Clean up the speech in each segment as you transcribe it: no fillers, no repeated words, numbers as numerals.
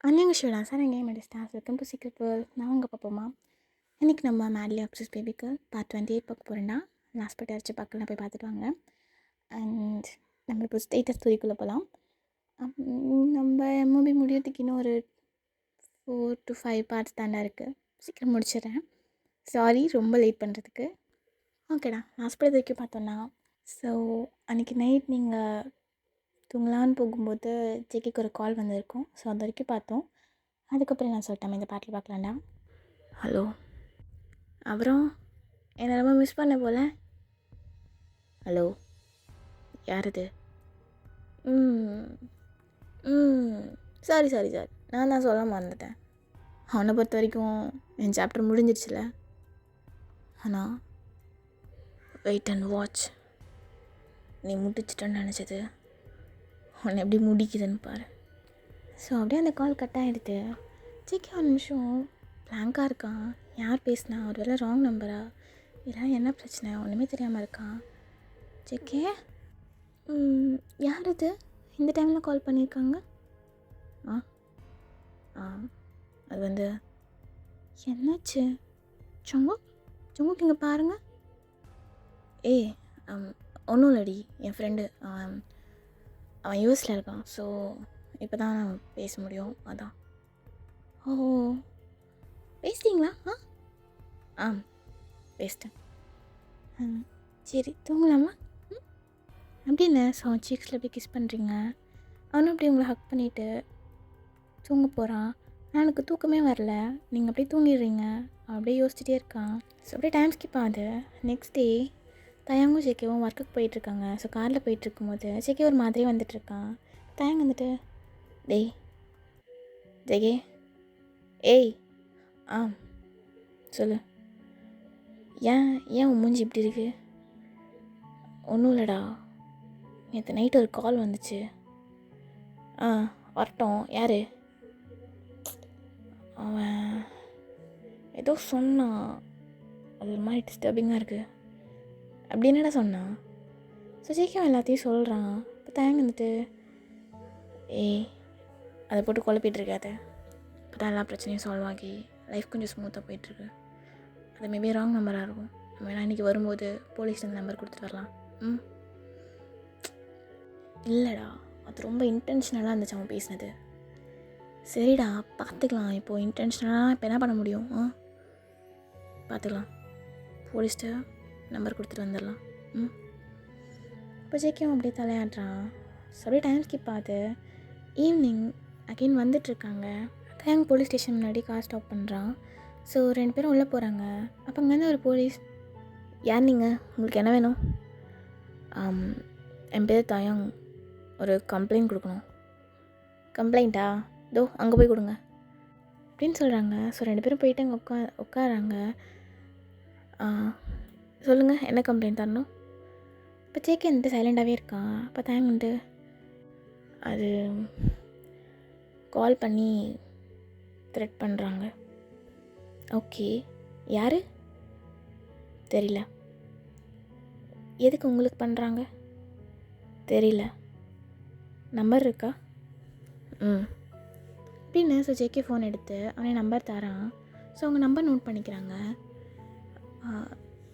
안녕하세요. 사랑의 மெடிஸ்டார்ஸ் welcome to secret world. நான் உங்கள் பாப்போமா. இன்றைக்கி நம்ம மேட்லி அப்சஸ் பேபிக்கு பார்ட் 28 பார்க்க போகிறேன்னா லாஸ்ட் பார்ட் யாராச்சும் பார்க்கலாம் போய் பார்த்துட்டு வாங்க. அண்ட் நம்ம இப்போ ஸ்டேட்டஸ் ஸ்டோரிக்குள்ளே போகலாம். நம்ம மூவி முடியறதுக்கு இன்னும் ஒரு 4 to 5 பார்ட்ஸ் தாண்டா இருக்குது. சீக்கிரம் முடிச்சிடுறேன். சாரி ரொம்ப லேட் பண்ணுறதுக்கு. ஓகேடா, லாஸ்ட் பார்ட் வரைக்கும் பார்த்தோன்னா ஸோ அன்றைக்கி நைட் நீங்கள் தூங்கலான்னு போகும்போது ஜேகேக்கு ஒரு கால் வந்திருக்கும். ஸோ அது வரைக்கும் பார்த்தோம். அதுக்கப்புறம் நான் சொல்லிட்டேன் இந்த பாட்டில் பார்க்கலாம்டா. ஹலோ, அப்புறம் என்னை ரொம்ப மிஸ் பண்ண போல். ஹலோ, யார் இது? சாரி நான் தான் சொல்ல மறந்துட்டேன். அவனை பொறுத்த வரைக்கும் என் சாப்டர் முடிஞ்சிடுச்சுல. ஆனால் வெயிட் அண்ட் வாட்ச், நீ முடிச்சிட்டேன்னு நினச்சது உன்னை எப்படி முடிக்குதுன்னு பாரு. ஸோ அப்படியே அந்த கால் கட் ஆகிடுது. ஜேகே ஒரு நிமிஷம் பிளாங்காக இருக்கான். யார் பேசினா? ஒரு வேளை ராங் நம்பரா? இல்லை என்ன பிரச்சனை? ஒன்றுமே தெரியாமல் இருக்கான். ஜேகே, யார் இது இந்த டைமில் கால் பண்ணியிருக்காங்க? அது வந்து என்னாச்சு? சொங்குக்கு இங்கே பாருங்கள். ஒன்றும் இல்லடி, என் ஃப்ரெண்டு அவன் யூஎஸில் இருக்கான். ஸோ இப்போ தான் நான் பேச முடியும், அதான். ஓ, பேசிட்டீங்களா? பேசிட்டேன். சரி, தூங்கலாமா? அப்படி என்ன அவன் சீக்ஸில் அப்படியே கிஸ் பண்ணுறீங்க? அவனும் அப்படியே உங்களை ஹக் பண்ணிவிட்டு தூங்க போகிறான். ஆனால் எனக்கு தூக்கமே வரல, நீங்கள் அப்படியே தூங்கிடுறீங்க. அப்படியே யோசிச்சுட்டே இருக்கான். ஸோ அப்படியே டைம் ஸ்கிப் ஆகுது. நெக்ஸ்ட் டே தயாங்கும் ஜேகேவும் ஒர்க்குக்கு போயிட்டுருக்காங்க. ஸோ காரில் போயிட்டுருக்கும்போது ஜேகே ஒரு மாதிரியே வந்துட்டுருக்கான். தயாங் வந்துட்டு, டேய் ஜேகே, ஏய் சொல்லு, ஏன் உன் மூஞ்சி இப்படி இருக்கு? ஒன்றும் இல்லைடா, நேற்று நைட்டு ஒரு கால் வந்துச்சு. வரட்டும். யார்? அவன் ஏதோ சொன்னான், அது ஒரு மாதிரி டிஸ்டர்பிங்காக இருக்குது. அப்படி என்னடா சொன்னான்? ஸோ ஜேகே எல்லாத்தையும் சொல்கிறான். இப்போ தயங்க வந்துட்டு, அதை போட்டு குழப்பிட்டுருக்காத. இப்போ தான் எல்லா பிரச்சனையும் சால்வ் ஆகி லைஃப் கொஞ்சம் ஸ்மூத்தாக போயிட்டுருக்கு. அது மேபி ராங் நம்பராக இருக்கும். நம்ம வேணா இன்றைக்கி வரும்போது போலீஸ்லேருந்து நம்பர் கொடுத்துட்டு வரலாம். இல்லைடா, அது ரொம்ப இன்டென்ஷனலாக இருந்துச்சு அவன் பேசினது. சரிடா, பார்த்துக்கலாம். இப்போது இன்டென்ஷனலாக இப்போ என்ன பண்ண முடியும்? பார்த்துக்கலாம். போலீஸ்ட்டு நம்பர் கொடுத்துட்டு வந்துடலாம். இப்போ ஜேகேவும் அப்படியே தலையாடுறான். ஸோ அப்படியே டைம் ஸ்கிப் ஆகுது. ஈவினிங் அகெயின் வந்துட்டுருக்காங்க. தயாங் போலீஸ் ஸ்டேஷன் முன்னாடி கார் ஸ்டாப் பண்ணுறான். ஸோ 2 பேரும் உள்ளே போகிறாங்க. அப்போ அங்கேருந்து ஒரு போலீஸ், யார் நீங்கள்? உங்களுக்கு என்ன வேணும்? என் பேர் தயாங், ஒரு கம்ப்ளைண்ட் கொடுக்கணும். கம்ப்ளைண்ட்டா? தோ அங்கே போய் கொடுங்க அப்படின்னு சொல்கிறாங்க. ஸோ 2 பேரும் போயிட்டு அங்கே உட்காராங்க. சொல்லுங்கள், என்ன கம்ப்ளைண்ட் தரணும்? இப்போ ஜேகே வந்துட்டு சைலண்டாகவே இருக்கான். அப்போ தயாங் வந்துட்டு, அது கால் பண்ணி த்ரெட் பண்ணுறாங்க. ஓகே, யார்? தெரியல. எதுக்கு உங்களுக்கு பண்ணுறாங்க? தெரியல. நம்பர் இருக்கா? அப்படின்னு ஸோ ஜேகே ஃபோன் எடுத்து அவனே நம்பர் தரான். ஸோ அவங்க நம்பர் நோட் பண்ணிக்கிறாங்க.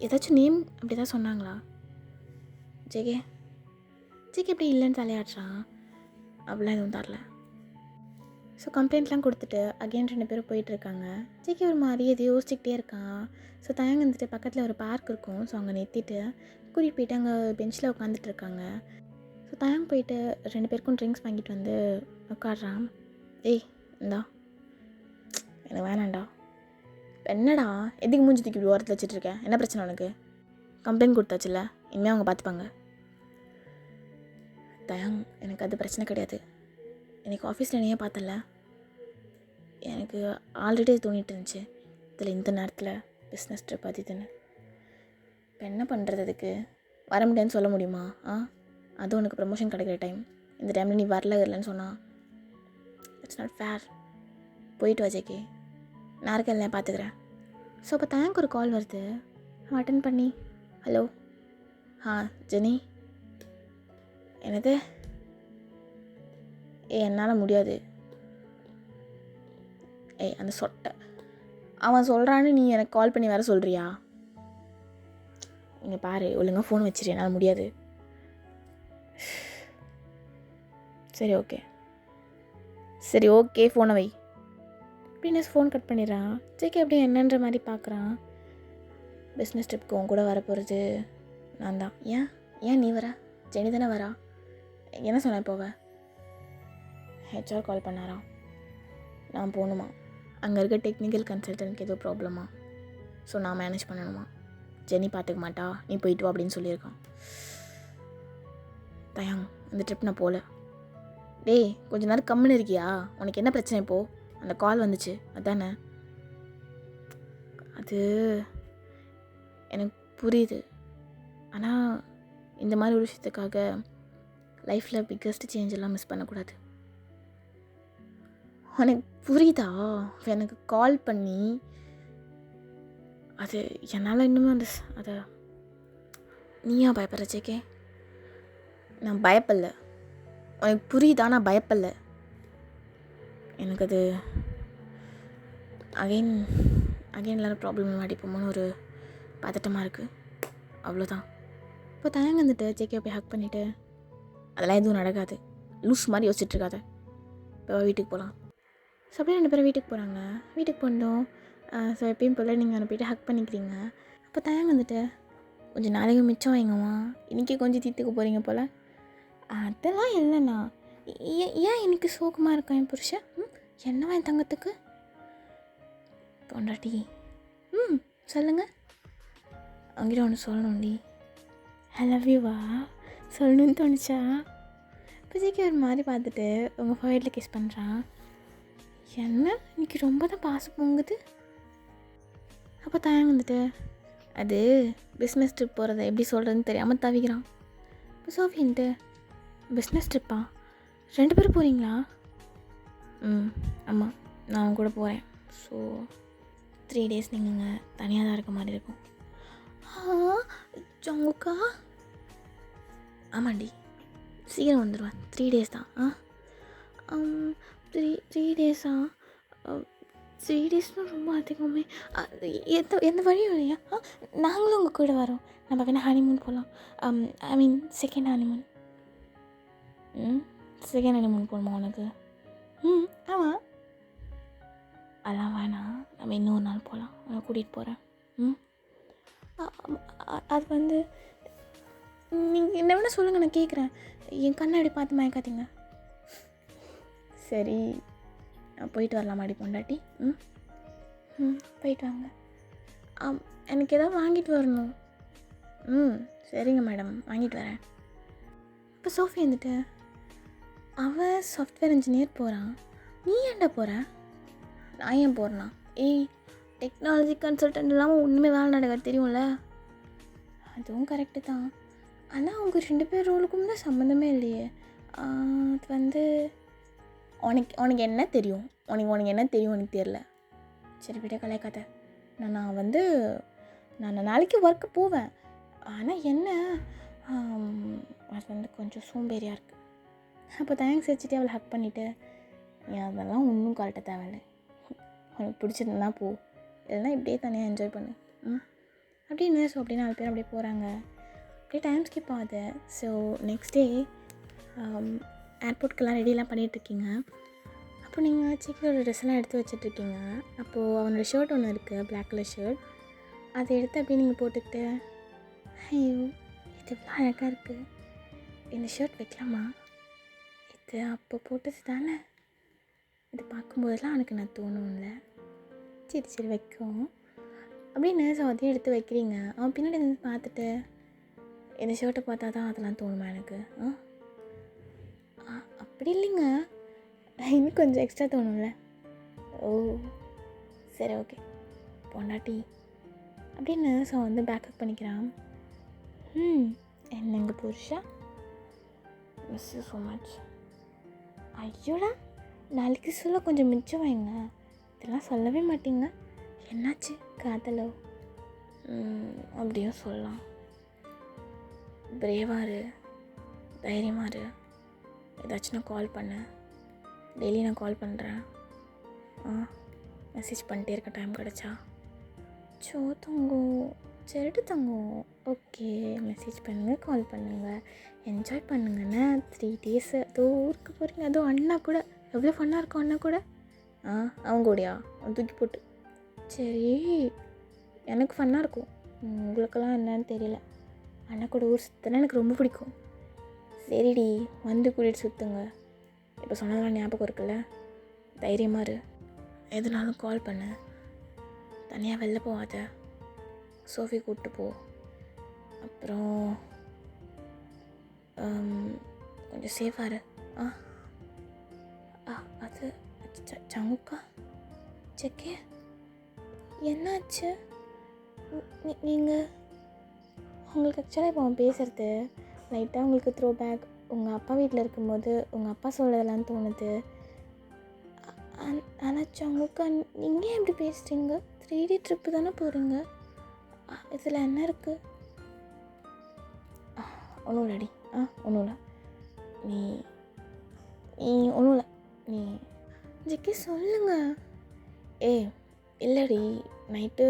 ஏதாச்சும் நேம் அப்படி தான் சொன்னாங்களா? ஜேகே எப்படி இல்லைன்னு தலையாடுறான். அப்படிலாம் எதுவும் தரல. ஸோ கம்ப்ளைண்ட்லாம் கொடுத்துட்டு அகெயின் 2 பேரும் போயிட்டுருக்காங்க. ஜேகே ஒரு மாதிரி எது யோசிச்சுக்கிட்டே இருக்கான். ஸோ தயங்க வந்துட்டு பக்கத்தில் ஒரு பார்க் இருக்கும். ஸோ அங்கே நிறுத்திட்டு கூட்டிகிட்டு போயிட்டு அங்கே பெஞ்சில் உட்காந்துட்டு இருக்காங்க. ஸோ தயங்க போயிட்டு 2 பேருக்கும் ட்ரிங்க்ஸ் வாங்கிட்டு வந்து உட்காடுறான். இந்தா, எனக்கு வேணாண்டா. என்னடா, எதுக்கு மூஞ்சி தூக்கி இப்படி ஓரத்தில் வச்சுட்ருக்கேன்? என்ன பிரச்சனை உனக்கு? கம்ப்ளைண்ட் கொடுத்தாச்சுல்ல, இனிமேல் அவங்க பார்த்துப்பாங்க. தயாங், எனக்கு அது பிரச்சனை கிடையாது. எனக்கு ஆஃபீஸில் என்னையே பார்த்தல, எனக்கு ஆல்ரெடி தோணிட்டு இருந்துச்சு, இதில் இந்த நேரத்தில் பிஸ்னஸ் ட்ரிப் அது இதுன்னு. இப்போ என்ன பண்ணுறது? அதுக்கு வர முடியாதுன்னு சொல்ல முடியுமா? அதுவும் உனக்கு ப்ரமோஷன் கிடைக்கிற டைம், இந்த டைமில் நீ வரலன்னு சொன்னால் இட்ஸ் நாட் ஃபேர். போயிட்டு வா ஜேகே, நான் இருக்க எல்லாம் பார்த்துக்கிறேன். ஸோ இப்போ தயாங்க் ஒரு கால் வருது. அட்டன் பண்ணி, ஹலோ, ஜெனி. என்னது? என்னால் முடியாது. ஏய் அந்த சொட்டை அவன் சொல்கிறான்னு நீ எனக்கு கால் பண்ணி வேறு சொல்கிறியா? இங்கே பாரு, ஒழுங்காக ஃபோன் வச்சிரு, என்னால் முடியாது. சரி ஓகே ஃபோனை வை அப்படின்னு ஃபோன் கட் பண்ணிடுறான். ஜேகே அப்படியே என்னன்ற மாதிரி பார்க்குறான். பிஸ்னஸ் ட்ரிப்க்கு உன் கூட வர போகிறது நான் தான். ஏன் நீ வர? ஜெனி தானே வரா? என்ன சொன்னேன் போவ? ஹெச்ஆர் கால் பண்ணாராம், நான் போகணுமா, அங்கே இருக்க டெக்னிக்கல் கன்சல்டன்ட்க்கு ஏதோ ப்ராப்ளமா, ஸோ நான் மேனேஜ் பண்ணணுமா, ஜெனி பார்த்துக்க மாட்டா, நீ போயிட்டு வா அப்படின்னு சொல்லியிருக்கான். தயாங் இந்த ட்ரிப் நான் போகல. டேய் கொஞ்ச நேரம் கம்முன்னு இருக்கியா? உனக்கு என்ன பிரச்சனை இப்போது? அந்த கால் வந்துச்சு அதானே? அது எனக்கு புரியுது, ஆனால் இந்த மாதிரி ஒரு விஷயத்துக்காக லைஃப்பில் பிக்கஸ்ட் சேஞ்ச் எல்லாம் மிஸ் பண்ணக்கூடாது. உனக்கு புரியுதா? எனக்கு கால் பண்ணி அது என்னால் இன்னுமே அதை நீயா பயப்படுற ஜேகே? நான் பயப்படல. உனக்கு புரியுதா? நான் பயப்படல. எனக்கு அது அகெயின் எல்லாரும் ப்ராப்ளம் மாட்டிப்போமோன்னு ஒரு பதட்டமாக இருக்குது, அவ்வளோதான். இப்போ தயங்க வந்துட்டு ஜேகே போய் ஹக் பண்ணிவிட்டு, அதெல்லாம் எதுவும் நடக்காது, லூஸ் மாதிரி யோசிச்சுட்ருக்காத, இப்போ வீட்டுக்கு போகலாம். ஸோ அப்படியே 2 பேரும் வீட்டுக்கு போகிறாங்க. வீட்டுக்கு போனோம். ஸோ எப்பயும் போல் நீங்கள் அனுப்பிட்டு ஹக் பண்ணிக்கிறீங்க. அப்போ தயங்க வந்துட்டு, கொஞ்சம் நாளைக்கு மிச்சம் வைங்கம்மா, இன்றைக்கி கொஞ்சம் தீர்த்துக்க போகிறீங்க போல். அதெல்லாம் இல்லைண்ணா, ஏன் இன்னைக்கு சோகமாக இருக்கேன் என் புருஷன்? என்னவா என் தங்கத்துக்கு? பொண்டாட்டி சொல்லுங்கள். அவங்கிட்ட ஒன்று சொல்லணும்டி. ஐ லவ் யூவா சொல்லணும்னு தோணுச்சா? பிசிக்கு ஒரு மாதிரி பார்த்துட்டு உங்கள் ஃபோனில் கிஸ் பண்ணுறான். என்ன இன்னைக்கு ரொம்ப தான் பாசம் பொங்குது. அப்போ தயங்க வந்துட்டு, அது பிஸ்னஸ் ட்ரிப் போகிறத எப்படி சொல்கிறதுன்னு தெரியாமல் தவிக்கிறான். இப்போ சோஃபின்ட்டு, பிஸ்னஸ் ட்ரிப்பா? 2 பேரும் போகிறீங்களா? ஆமாம், நான் அவங்க கூட போகிறேன். ஸோ 3 days நீங்கள் தனியாக தான் இருக்க மாதிரி இருக்கும். ஜங்குக்கா? ஆமாண்டி, சீக்கிரம் வந்துடுவேன். 3 days தான். 3 days-ஆ? 3 days-னால் ரொம்ப அதிகமே. எந்த வழியும் இல்லையா? நாங்களும் உங்கள் கூட வரோம். நம்ம வேணால் ஹனிமூன் போகலாம். I mean second honeymoon. Second honeymoon போகணுமா உனக்கு? ஆமாம். அதெல்லாம் வேணாம், நம்ம இன்னொரு நாள் போகலாம், நான் கூட்டிகிட்டு போகிறேன். அது வந்து நீங்கள் என்ன வேணால் சொல்லுங்கள், நான் கேட்குறேன். என் கண்ணாடி பார்த்து மயக்காதீங்க. சரி, நான் போயிட்டு வரலாமாடி பொண்டாட்டி? போயிட்டு வாங்க. எனக்கு எதாவது வாங்கிட்டு வரணும். சரிங்க மேடம், வாங்கிட்டு வரேன். இப்போ சோஃபி வந்துட்டு, அவன் சாஃப்ட்வேர் இன்ஜினியர் போகிறான், நீ ஏன்டா போகிற? நான் ஏன் போகிறேன்னா? டெக்னாலஜி கன்சல்டன்ட் இல்லாமல் ஒன்றுமே வேலை நடக்காது தெரியும்ல. அதுவும் கரெக்டு தான், ஆனால் அவங்க 2 பேர் ரோலுக்கும் தான் சம்மந்தமே இல்லையே. அது வந்து உனக்கு என்ன தெரியும்? உனக்கு என்ன தெரியும்? எனக்கு தெரில. சரி விட கலைக்காத. நான் நாளைக்கு ஒர்க்கு போவேன், ஆனால் என்ன அது வந்து கொஞ்சம் சோம்பேறியாக இருக்குது. அப்போ தேங்க்ஸ் வச்சுட்டு அவளை ஹக் பண்ணிவிட்டு, அதெல்லாம் ஒன்றும் கரெக்டாக தேவையில்லை, உனக்கு பிடிச்சிருந்தா போ, இல்லைன்னா இப்படியே தனியாக என்ஜாய் பண்ணு. அப்படின்னு ஸோ அப்படியே 4 பேர் அப்படியே போகிறாங்க. அப்படியே டைம் ஸ்கிப் ஆகுது. ஸோ நெக்ஸ்ட் டே ஏர்போர்ட்டுக்கெல்லாம் ரெடியெலாம் பண்ணிகிட்ருக்கீங்க. அப்போ நீங்கள் சிக்கனோட ட்ரெஸ்ஸெல்லாம் எடுத்து வச்சிட்ருக்கீங்க. அப்போது அவனோட ஷர்ட் ஒன்று இருக்குது, பிளாக் கலர் ஷர்ட். அதை எடுத்து அப்படியே நீங்கள் போட்டுக்கிட்டு, ஐயோ இது எவ்வளோ அழகாக இருக்குது, இந்த ஷர்ட் வைக்கலாமா? இது அப்போ போட்டது தானே, இது பார்க்கும்போதெல்லாம் எனக்கு நான் தோணும்ல. சரி வைக்கும் அப்படின்னு அதையும் எடுத்து வைக்கிறீங்க. அவன் பின்னாடி வந்து பார்த்துட்டு, இந்த ஷர்ட்டை பார்த்தா தான் அதெல்லாம் தோணுமா எனக்கு? அப்படி இல்லைங்க, இன்னும் கொஞ்சம் எக்ஸ்ட்ரா தோணும்ல. ஓ சரி ஓகே பொண்டாட்டி அப்படின்னு ஸோ வந்து பேக்கப் பண்ணிக்கிறான். என்னங்க புருஷா, மிஸ் யூ ஸோ மச். ஐயோடா, நாளைக்கு சொல்ல கொஞ்சம் மிச்சம் வைங்க, இதெல்லாம் சொல்லவே மாட்டீங்க. என்னாச்சு காதலோ? அப்படியும் சொல்லலாம். பிரேவாரு, தைரியமாரு, ஏதாச்சும் நான் கால் பண்ணேன், டெய்லி நான் கால் பண்ணுறேன். மெசேஜ் பண்ணிட்டே இருக்க டைம் கிடச்சா. சோ தங்கம், சரிட்டு தங்கம். ஓகே, மெசேஜ் பண்ணுங்கள், கால் பண்ணுங்கள், என்ஜாய் பண்ணுங்கண்ணே. 3 days அதோ ஊருக்கு போகிறீங்க. அதுவும் அண்ணா கூட எவ்வளோ ஃபன்னாக இருக்கும் அண்ணா கூட. அவங்க கூடயா? தூக்கி போட்டு. சரி, எனக்கு ஃபன்னாக இருக்கும், உங்களுக்கெல்லாம் என்னன்னு தெரியல. அண்ணா கூட ஊர் சுற்றினா எனக்கு ரொம்ப பிடிக்கும். சரிடி, வந்து கூட்டிகிட்டு சுற்றுங்க. இப்போ சொன்னதெல்லாம் ஞாபகம் இருக்குல்ல? தைரியமாக இரு, எதுனாலும் கால் பண்ணு. தனியாக வெளில போகாத, சோஃபி கூப்பிட்டு போ. அப்புறம் கொஞ்சம் சேஃபாக இரு. அது சங்குக்கா செக்கே, என்னாச்சு? நீங்கள் உங்களுக்கு ஆக்சுவலாக இப்போ அவன் பேசுகிறது லைட்டாக உங்களுக்கு த்ரோ பேக். உங்கள் அப்பா வீட்டில் இருக்கும்போது உங்கள் அப்பா சொல்லதெல்லாம் தோணுது. ஆனால் சங்குக்கா, நீங்கள் எப்படி பேசுகிறீங்க? 3D ட்ரிப்பு தானே போகிறீங்க, இதில் என்ன இருக்குது? ஒன்றும் இல்லடி. ஒன்றும் இல்லை, நீ ஒன்றும் இல்லை, நீ ஜிக்கி சொல்லுங்க. இல்லடி, நைட்டு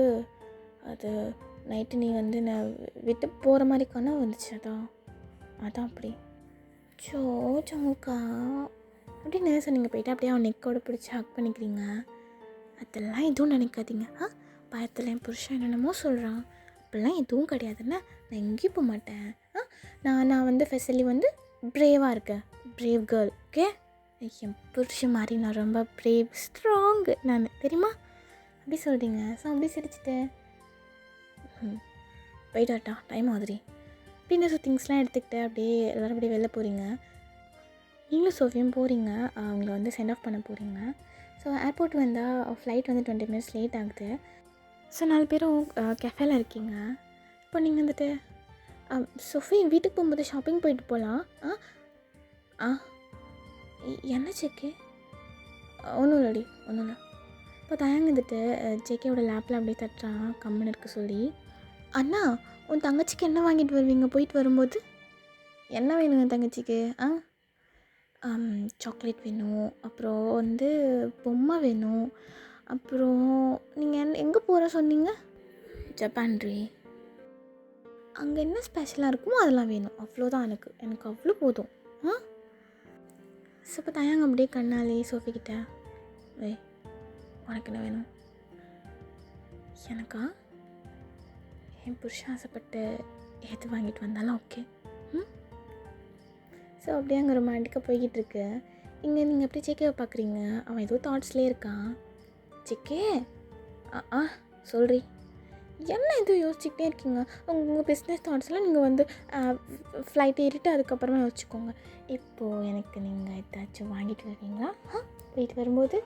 நீ வந்து நான் விட்டு போகிற மாதிரி கனவு வந்துச்சு, அதான் அப்படி. சோக்கா அப்படின்னு சொன்னீங்க. போயிட்டு அப்படியே அவன் நெக்கோடு பிடிச்சி ஹக் பண்ணிக்கிறீங்க. அதெல்லாம் எதுவும் நினைக்காதீங்க. பயத்தில் என் புருஷன் என்னென்னமோ சொல்கிறான், அப்படிலாம் எதுவும் கிடையாதுன்னு. நான் எங்கேயும் போக மாட்டேன். நான் வந்து ஃபெசிலி வந்து ப்ரேவாக இருக்கேன், ப்ரேவ் கேர்ள். ஓகே, என் புருஷன் மாதிரி நான் ரொம்ப ப்ரேவ் ஸ்ட்ராங்கு நான், தெரியுமா? அப்படி சொல்கிறீங்க. ஸோ அப்படி சிரிச்சிட்டு போயிட்டு வரட்டா, டைம் ஆகுதுரி அப்படின்னு திங்ஸ்லாம் எடுத்துக்கிட்டு அப்படியே எல்லோரும் அப்படியே வெளில போகிறீங்க. நீங்களும் சோஃபியும் போகிறீங்க, அவங்கள வந்து சென்ட் ஆஃப் பண்ண போகிறீங்க. ஸோ ஏர்போர்ட் வந்தால் ஃப்ளைட் வந்து 20 minutes லேட் ஆகுது. ஸோ 4 பேரும் கெஃபேல இருக்கீங்க. இப்போ நீங்கள் வந்துட்டு சோஃபி வீட்டுக்கு போகும்போது ஷாப்பிங் போயிட்டு போகலாம். என்ன செக்கே? ஒன்றும் இல்லடி, ஒன்றும் இல்லை. இப்போ தயங்க வந்துட்டு ஜேகேவோட லேப்பில் அப்படியே தட்டுறான், கம்முன்னு இருக்க சொல்லி. அண்ணா, உன் தங்கச்சிக்கு என்ன வாங்கிட்டு வருவீங்க போயிட்டு வரும்போது? என்ன வேணுங்க தங்கச்சிக்கு? சாக்லேட் வேணும், அப்புறம் வந்து பொம்மை வேணும், அப்புறம் நீங்கள் எங்கே போகிற சொன்னீங்க? ஜப்பான்ரி. அங்கே என்ன ஸ்பெஷலாக இருக்குமோ அதெல்லாம் வேணும், அவ்வளோதான். எனக்கு அவ்வளோ போதும். ஸோ இப்போ தயாங்க அப்படியே கண்ணாலே சோஃபிக்கிட்ட, உனக்கு என்ன வேணும்? எனக்கா? என் புருஷன் ஆசைப்பட்டு எது வாங்கிட்டு வந்தாலும் ஓகே. ஸோ அப்படியே அங்கே ரொமான்டிக்காக போய்கிட்டு இருக்கு. இங்கே நீங்கள் எப்படி ஜேகேவை பார்க்குறீங்க, அவன் ஏதோ தாட்ஸ்லேயே இருக்கான். ஜேகே, சொல்கிறீ என்ன எதுவும் யோசிச்சுக்கிட்டே இருக்கீங்க? உங்கள் பிஸ்னஸ் தாட்ஸ்லாம் நீங்கள் வந்து ஃப்ளைட் ஏறிட்டு அதுக்கப்புறமா யோசிச்சுக்கோங்க. இப்போது எனக்கு நீங்கள் ஏதாச்சும் வாங்கிட்டு வருவீங்களா? போயிட்டு வரும்போது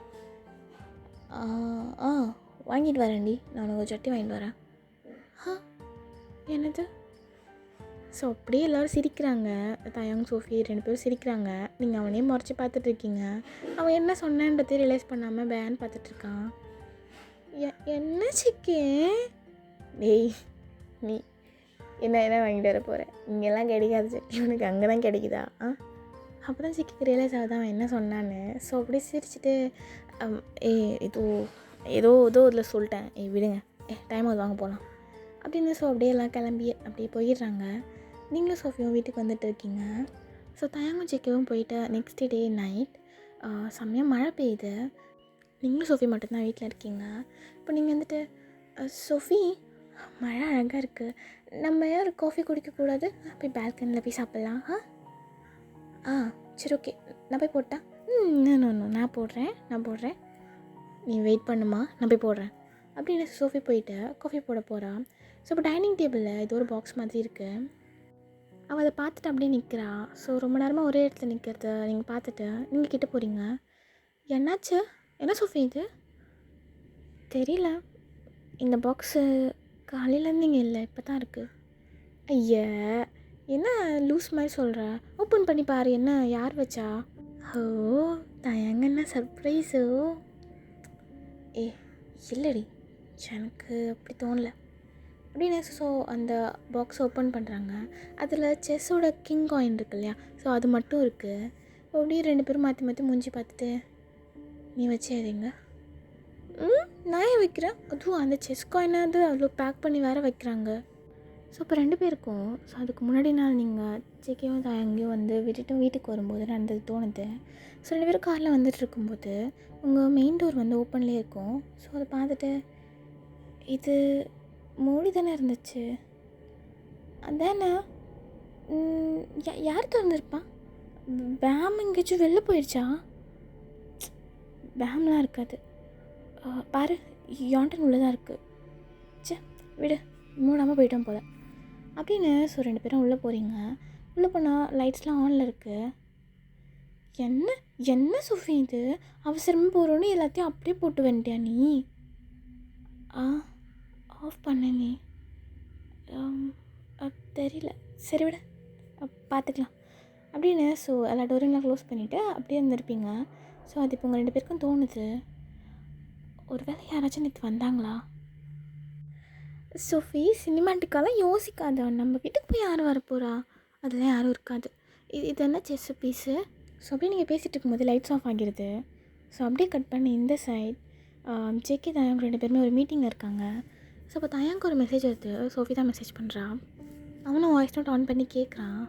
வாங்கிட்டு வரேன்டி, நான் உனக்கு சட்டி வாங்கிட்டு வரேன். என்னது? ஸோ அப்படியே எல்லோரும் சிரிக்கிறாங்க. தயாங் சோஃபி 2 பேரும் சிரிக்கிறாங்க. நீங்கள் அவனையே முறைச்சி பார்த்துட்ருக்கீங்க. அவன் என்ன சொன்னன்றதே ரியலைஸ் பண்ணாமல் பேன் பார்த்துட்ருக்கான். என்ன சிக்கே? டேய், நீ என்ன வாங்கிட்டு வர போகிற? இங்கெல்லாம் கிடைக்காது சட்டி, உனக்கு அங்கே தான் கிடைக்குதா? அப்போ தான் சிக்கிக்கு ரியலைஸ் ஆகுது அவன் என்ன சொன்னான்னு. ஸோ அப்படியே சிரிச்சுட்டு ஏதோ இதில் சொல்லிட்டேன், விடுங்க, டைம் ஆகுது, வாங்க போகலாம் அப்படின்னு. ஸோ அப்படியே எல்லாம் கிளம்பி அப்படியே போயிடுறாங்க. நீங்களும் சோஃபியும் வீட்டுக்கு வந்துட்டு இருக்கீங்க. ஸோ தயாங்கும் ஜேகேவும் போயிட்டு நெக்ஸ்ட் டே நைட் செம்மையாக மழை பெய்யுது. நீங்களும் சோஃபி மட்டும்தான் வீட்டில் இருக்கீங்க. இப்போ நீங்கள் வந்துட்டு சோஃபி, மழை அழகாக இருக்குது, நம்ம யார் காஃபி குடிக்கக்கூடாது? போய் பால்கனியில் போய் சாப்பிட்லாம். சரி, ஓகே, நான் போய் போட்டா? நான் போடுறேன், நீ வெயிட் பண்ணுமா, நான் போய் போடுறேன் அப்படின்னு சோஃபி போயிட்டு காஃபி போட போகிறான். ஸோ இப்போ டைனிங் டேபிளில் ஏதோ ஒரு பாக்ஸ் மாதிரி இருக்குது. அவள் அதை பார்த்துட்டு அப்படியே நிற்கிறா. ஸோ ரொம்ப நேரமாக ஒரே இடத்துல நிற்கிறத நீங்கள் பார்த்துட்டு நீங்கள் கிட்டே போகிறீங்க. என்னாச்சு? என்ன சோஃபி இது? தெரியல, இந்த பாக்ஸு காலையிலேருந்து இங்கே இல்லை, இப்போ தான் இருக்குது. ஐயா, என்ன லூஸ் மாதிரி சொல்கிற? ஓப்பன் பண்ணி பாரு, என்ன யார் வச்சா? தயங்க, என்ன சர்ப்ரைஸோ? இல்லடி, எனக்கு அப்படி தோணலை அப்படின்னு. ஸோ அந்த பாக்ஸ் ஓப்பன் பண்ணுறாங்க. அதில் செஸ்ஸோட கிங் காயின் இருக்கு இல்லையா, ஸோ அது மட்டும் இருக்குது. அப்படியே 2 பேரும் மாற்றி மூஞ்சி பார்த்துட்டு, நீ வச்சு எதுங்க? நான் ஏன் வைக்கிறேன்? அதுவும் அந்த செஸ் காயினாவது அவ்வளோ பேக் பண்ணி வேறு வைக்கிறாங்க. ஸோ இப்போ 2 பேருக்கும் ஸோ அதுக்கு முன்னாடி நாள் நீங்கள் ஜேகேவும் தயங்கியும் வந்து விட்டுட்டு வீட்டுக்கு வரும்போது நடந்தது தோணுது. ஸோ 2 பேரும் காரில் வந்துட்டு இருக்கும்போது உங்கள் மெயின் டோர் வந்து ஓப்பன்லேயே இருக்கும். ஸோ அதை பார்த்துட்டு இது மூடி தானே இருந்துச்சு, அதானே யார் திறந்துருப்பா? பேம் எங்கேயாச்சும் வெளில போயிடுச்சா? பேம்லாம் இருக்காது, பாரு யாண்டன் உள்ளே தான் இருக்குது. சே விடு, மூடாமல் போயிட்டோம் போல அப்படின்னு. ஸோ 2 பேரும் உள்ளே போகிறீங்க. உள்ளே போனால் லைட்ஸ்லாம் ஆனில் இருக்குது. என்ன என்ன சுஃபி இது, அவசரமாக போகிறோன்னு எல்லாத்தையும் அப்படியே போட்டு வந்துட்டியா நீ? ஆஃப் பண்ண நீ? தெரியல, சரி விட பார்த்துக்கலாம் அப்படின்னு. ஸோ எல்லா டோரையும் க்ளோஸ் பண்ணிவிட்டு அப்படியே இருந்திருப்பீங்க. ஸோ அது இப்போ உங்கள் 2 பேருக்கும் தோணுது, ஒரு வேளை யாராச்சும் நேற்று வந்தாங்களா? சோஃபி சினிமேட்டிக்காலாம் யோசிக்காத, நம்ம வீட்டுக்கு போய் யார் வரப்போகிறா? அதெல்லாம் யாரும் இருக்காது. இது என்ன செஸ்ஸு பீஸு? ஸோ அப்படியே நீங்கள் பேசிகிட்டு இருக்கும்போது லைட்ஸ் ஆஃப் ஆகிடுது. ஸோ அப்படியே கட் பண்ணி இந்த சைட் ஜேகே தயாங்க 2 பேருமே ஒரு மீட்டிங்கில் இருக்காங்க. ஸோ அப்போ தயாங்க ஒரு மெசேஜ் வருது. சோஃபி தான் மெசேஜ் பண்ணுறான். அவனும் வாய்ஸ் நோட் ஆன் பண்ணி கேட்குறான்.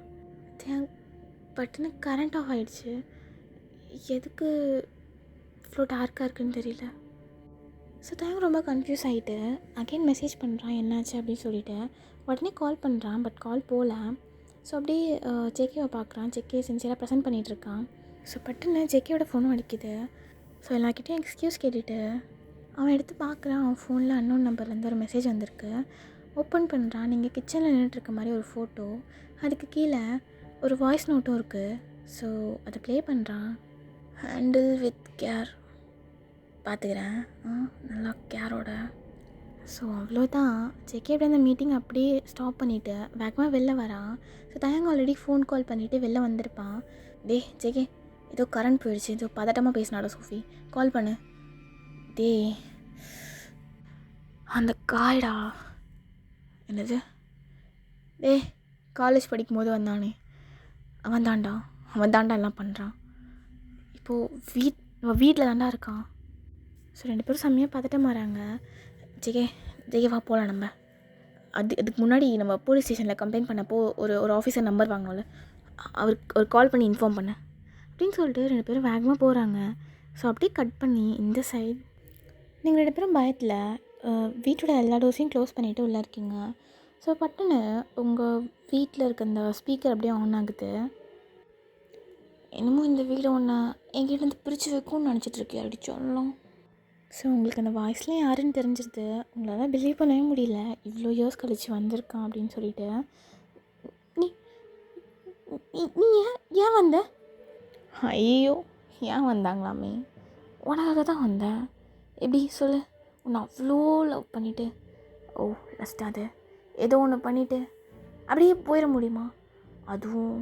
தயாங் பட்டுன்னு கரண்ட் ஆஃப் ஆகிடுச்சு, எதுக்கு இவ்வளோ டார்க்காக இருக்குன்னு தெரியல. ஸோ தயாங்க ரொம்ப கன்ஃபியூஸ் ஆகிட்டு அகெயின் மெசேஜ் பண்ணுறான் என்னாச்சு அப்படின்னு சொல்லிட்டு. உடனே கால் பண்ணுறான், பட் கால் போகல. ஸோ அப்படியே ஜேகேவை பார்க்குறான். ஜேகே சின்சியராக ப்ரெசென்ட் பண்ணிகிட்ருக்கான். ஸோ பட்டுன்னு ஜேகேவோட ஃபோனும் அடிக்குது. ஸோ எல்லாருக்கிட்டையும் எக்ஸ்கியூஸ் கேட்டுட்டு அவன் எடுத்து பார்க்குறான். அவன் ஃபோனில் அன்னோன் நம்பர்லேருந்து ஒரு மெசேஜ் வந்திருக்கு. ஓப்பன் பண்ணுறான். நீங்கள் கிச்சனில் நின்றுட்டுருக்க மாதிரி ஒரு ஃபோட்டோ, அதுக்கு கீழே ஒரு வாய்ஸ் நோட்டும் இருக்குது. ஸோ அதை ப்ளே பண்ணுறான். ஹேண்டில் வித் கேர், பார்த்துக்கிறேன் நல்லா கேரோட. ஸோ அவ்வளோதான். ஜேகே அப்படியே அந்த மீட்டிங் அப்படியே ஸ்டாப் பண்ணிவிட்டு வேகமாக வெளில வரான். ஸோ தயங்க ஆல்ரெடி ஃபோன் கால் பண்ணிவிட்டு வெளில வந்திருப்பான். ஜேகே ஏதோ கரண்ட் போயிடுச்சு, ஏதோ பதட்டமாக பேசினாடா சோஃபி, கால் பண்ணு. அந்த காய்டா. என்னது? காலேஜ் படிக்கும்போது வந்தானே அவன் தாண்டா எல்லாம் பண்ணுறான். இப்போது வீட்டில் தாண்டா இருக்கான். ஸோ 2 பேரும் செம்மையாக பார்த்துட்டு மாறாங்க. ஜெகே வா போகலாம் நம்ம. அதுக்கு முன்னாடி நம்ம போலீஸ் ஸ்டேஷனில் கம்ப்ளைண்ட் பண்ணப்போ ஒரு ஆஃபீஸர் நம்பர் வாங்கினோம்ல, அவர் கால் பண்ணி இன்ஃபார்ம் பண்ண அப்படின்னு சொல்லிட்டு 2 பேரும் வேகமாக போகிறாங்க. ஸோ அப்படியே கட் பண்ணி இந்த சைட் நீங்கள் 2 பேரும் பயத்தில் வீட்டோட எல்லா டோர்ஸையும் க்ளோஸ் பண்ணிவிட்டு உள்ளே இருக்கீங்க. ஸோ பட்டுன்னு உங்கள் வீட்டில் இருக்க அந்த ஸ்பீக்கர் அப்படியே ஆன் ஆகுது. என்னமோ இந்த வீடை ஒன்று எங்கிட்டேருந்து பிரித்து வைக்கும்னு நினச்சிட்ருக்கேன் அப்படி சொல்லலாம். ஸோ உங்களுக்கு அந்த வாய்ஸ்லாம் யாருன்னு தெரிஞ்சிருது. உங்களால் பிலீவ் பண்ணவே முடியல, இவ்வளோ இயர்ஸ் கழிச்சு வந்திருக்கான் அப்படின்னு சொல்லிட்டு. நீ நீ ஏன் வந்த? ஐயோ, ஏன் வந்தாங்களாமே, உனக்காக தான் வந்தேன். எப்படி சொல்லு, உன்னை அவ்வளோ லவ் பண்ணிவிட்டு லஸ்ட்டாது ஏதோ ஒன்று பண்ணிவிட்டு அப்படியே போயிட முடியுமா? அதுவும்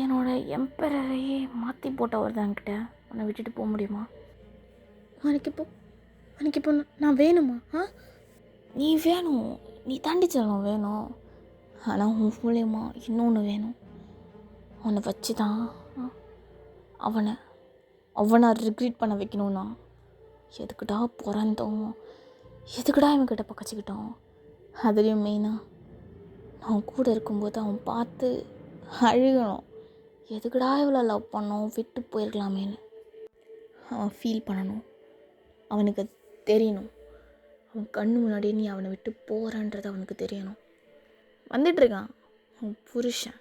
என்னோடய எம்பரரையே மாற்றி போட்டவர் தான் கிட்ட உன்னை விட்டுட்டு போக முடியுமா? உனக்கு இப்போ நான் வேணுமா? நீ வேணும், நீ தாண்டிச்சலாம் வேணும். ஆனால் உன் மூலியமா இன்னொன்று வேணும். அவனை வச்சு தான் அவனை ரிக்ரெட் பண்ண வைக்கணும்னா எதுக்குடா பிறந்தோம், எதுக்குடா இவன்கிட்ட பக்கச்சிக்கிட்டோம். அதுலேயும் மெயினாக நான் கூட இருக்கும்போது அவன் பார்த்து அழுகணும், எதுக்குடா இவ்வளோ லவ் பண்ணோம், விட்டு போயிருக்கலாமேன்னு அவன் ஃபீல் பண்ணணும். அவனுக்கு தெரியணும், அவன் கண்ணு முன்னாடியே நீ அவனை விட்டு போகிறான்றது அவனுக்கு தெரியணும். வந்துட்டுருக்கான் அவன் புருஷன்.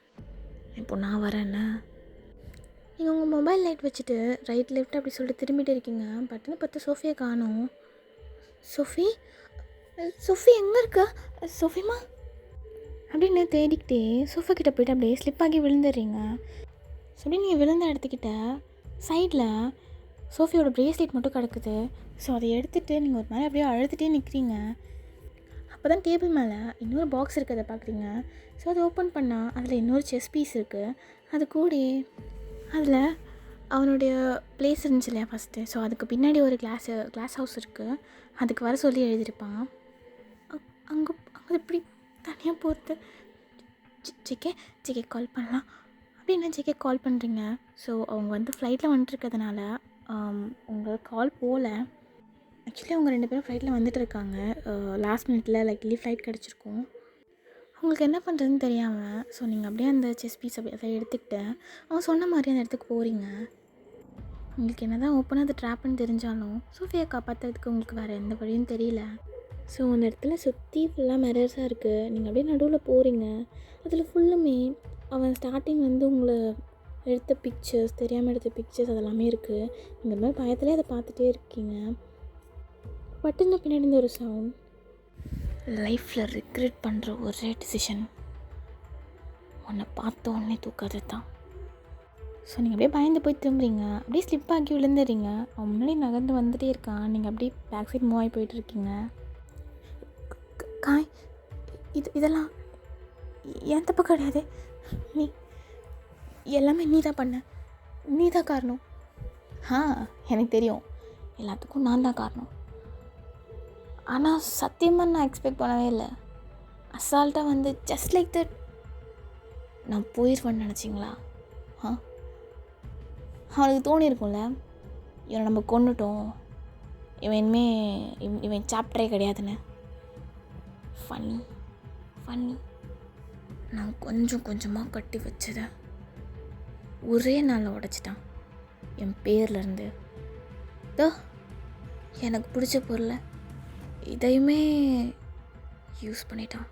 இப்போ நான் வரேன்னா நீங்கள் உங்கள் மொபைல் லைட் வச்சுட்டு ரைட் லெஃப்ட் அப்படி சொல்லிட்டு திரும்பிட்டு இருக்கீங்க. பட்டுன்னு பார்த்து சோஃபியை காணோம். சோஃபி எங்கே இருக்கா? சோஃபிமா அப்படின்னு தேடிக்கிட்டே சோஃபா கிட்டே போய்ட்டு அப்படியே ஸ்லிப் ஆகி விழுந்துடுறீங்க. ஸோ அப்படியே நீங்கள் விழுந்த இடத்துக்கிட்ட சைடில் சோஃபியோட ப்ரேஸ்லெட் மட்டும் கிடக்குது. ஸோ அதை எடுத்துகிட்டு நீங்கள் ஒரு மாதிரி அப்படியே அழுதுகிட்டே நிற்கிறீங்க. அப்போ தான் டேபிள் மேலே இன்னொரு பாக்ஸ் இருக்கிறத பார்க்குறீங்க. ஸோ அதை ஓப்பன் பண்ணால் அதில் இன்னொரு செஸ் பீஸ் இருக்குது. அது கூட அதில் அவனுடைய பிளேஸ் இருந்துச்சு இல்லையா ஃபஸ்ட்டு. ஸோ அதுக்கு பின்னாடி ஒரு கிளாஸ் ஹவுஸ் இருக்குது, அதுக்கு வர சொல்லி எழுதியிருப்பான். அங்கே எப்படி தனியாக போகிறது? ஜிகே கால் பண்ணலாம் அப்படின்னு ஜிகே கால் பண்ணுறீங்க. ஸோ அவங்க வந்து ஃப்ளைட்டில் வந்துட்டுருக்கிறதுனால உங்களுக்கு கால் போகல. ஆக்சுவலி அவங்க 2 பேரும் ஃப்ளைட்டில் வந்துட்டு இருக்காங்க. லாஸ்ட் மினிட்ல லைக்லி ஃப்ளைட் கிடச்சிருக்கும். அவங்களுக்கு என்ன பண்ணுறதுன்னு தெரியாமல் ஸோ நீங்கள் அப்படியே அந்த செஸ் பீஸ் அப்படியே அதை எடுத்துக்கிட்டு அவன் சொன்ன மாதிரி அந்த இடத்துக்கு போகிறீங்க. உங்களுக்கு என்ன தான் ஓப்பனாக அது ட்ராப்னு தெரிஞ்சாலும் சோஃபியை காப்பாற்றுறதுக்கு உங்களுக்கு வேறு எந்த வழியும் தெரியல. ஸோ அந்த இடத்துல சுற்றி ஃபுல்லாக மிரர்ஸாக இருக்குது. நீங்கள் அப்படியே நடுவில் போகிறீங்க. அதில் ஃபுல்லுமே அவன் ஸ்டார்டிங் வந்து உங்களை எடுத்த பிக்சர்ஸ், தெரியாமல் எடுத்த பிக்சர்ஸ் அதெல்லாமே இருக்குது. இந்த மாதிரி பயத்துலேயே அதை பார்த்துட்டே இருக்கீங்க. பட்டுன்னு பின்னாடி இந்த ஒரு சவுண்ட். லைஃப்பில் ரிக்ரெட் பண்ணுற ஒரே டிசிஷன் உன்னை பார்த்த உடனே தூக்காது தான். ஸோ நீங்கள் அப்படியே பயந்து போய் திரும்புறீங்க. அப்படியே ஸ்லிப் ஆக்கி விழுந்துடுறீங்க. அவன் முன்னாடி நகர்ந்து வந்துகிட்டே இருக்கான். நீங்கள் அப்படியே பேக் சைட் மூவ் ஆகி போயிட்டுருக்கீங்க. காய் இதெல்லாம் என் தப்பு கிடையாது. நீ எல்லாமே நீ தான் பண்ண, நீ தான் காரணம். எனக்கு தெரியும், எல்லாத்துக்கும் நான் தான் காரணம். ஆனால் சத்தியமாக நான் எக்ஸ்பெக்ட் பண்ணவே இல்லை. அசால்ட்டாக வந்து ஜஸ்ட் லைக் தட் நான் போயிடுவேன்னு நினச்சிங்களா? அவனுக்கு தோணியிருக்கும்ல, இவனை நம்ம கொண்டுட்டோம், இவன் சாப்டரே கிடையாதுன்னு. ஃபன்னி நான் கொஞ்சம் கொஞ்சமாக கட்டி வச்சதை ஒரே நாளில் உடச்சிட்டான். என் பேர்லேருந்து எனக்கு பிடிச்ச பொருளை இதையுமே யூஸ் பண்ணிட்டான்.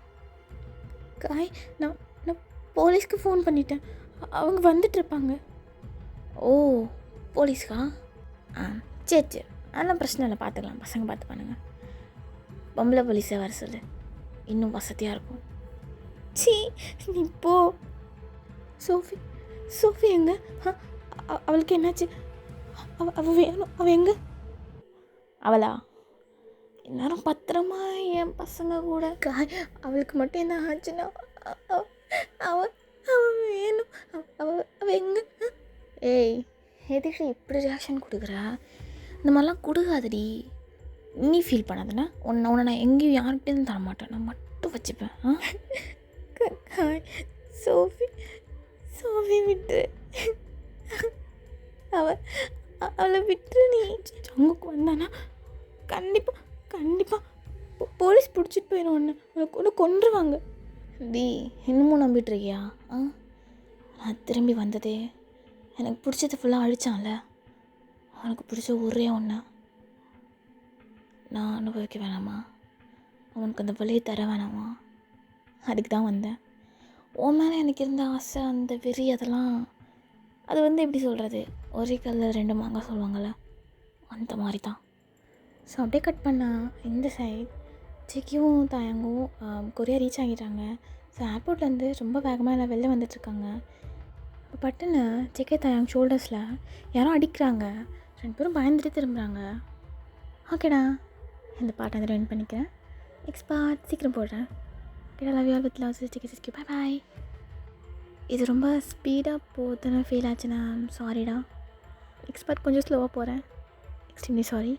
காய் நான் போலீஸ்க்கு ஃபோன் பண்ணிட்டேன். அவங்க வந்துட்டுருப்பாங்க. ஓ, போலீஸ்க்கா? சரி அதெல்லாம் பிரச்சனை இல்லை, பார்த்துக்கலாம், பசங்க பார்த்து பண்ணுங்க. பொம்பளை போலீஸை வர சொல்லு, இன்னும் வசதியாக இருக்கும். நீ போ. சோஃபி எங்க? அவளுக்கு என்னாச்சு? அவள் வேணும். அவள் எங்க? அவளா? எல்லாரும் பத்திரமா என் பசங்க கூட. அவளுக்கு மட்டும் என்ன ஆச்சுன்னா அவள் வேணும். அவள் எங்க? ஏய், எதுக்கு இப்படி ரியாக்ஷன் கொடுக்குற? இந்த மாதிரிலாம் கொடுக்காதடி. நீ ஃபீல் பண்ணாதுன்னா உன்னை நான் எங்கேயும் யார்கிட்டையும் தரமாட்டேன், நான் மட்டும் வச்சுப்பேன். சோஃபி விட்டுரு. அவளை விட்டுரு. நீ அங்குக்கு வந்தானா கண்டிப்பாக போலீஸ் பிடிச்சிட்டு போயிடும். அவளை கூட கொன்றுவாங்க. இன்னமும் நம்பிட்டு இருக்கியா? நான் திரும்பி வந்ததே எனக்கு பிடிச்சது ஃபுல்லாக அழிச்சான்ல, அவனுக்கு பிடிச்ச ஒரே ஒன்று நான் அனுபவிக்க வேணாமா? அவனுக்கு அந்த வழியை தர வேணாமா? அதுக்கு தான் வந்தேன். உன் மேலே எனக்கு இருந்த ஆசை, அந்த வெறி, அதெல்லாம் அது வந்து எப்படி சொல்கிறது, ஒரே கல்லில் 2 மாங்காய் சொல்லுவாங்கள்ல, அந்த மாதிரி தான். ஸோ அப்படியே கட் பண்ணால் இந்த சைட் செக்கியும் தாயங்கும் கொரியா ரீச் ஆகிட்டாங்க. ஸோ ஏர்போர்ட்லேருந்து ரொம்ப வேகமாக எல்லாம் வெளில வந்துட்டுருக்காங்க. இப்போ பட்டுன்னு செக்கே தாயாங் ஷோல்டர்ஸில் யாரும் அடிக்கிறாங்க. 2 பேரும் பயந்துட்டு திரும்புகிறாங்க. ஓகேடா, இந்த பாட்டை வந்து வின் பண்ணிக்கிறேன். நெக்ஸ்ட் பார்ட் சீக்கிரம் போடுறேன். ஓகேடா, love you all with love sister. Bye bye. இது ரொம்ப ஸ்பீடாக போகுதுன்னு ஃபீல் ஆச்சுன்னா சாரிடா. நெக்ஸ்ட் பார்ட் கொஞ்சம் ஸ்லோவாக போகிறேன். Extremely sorry.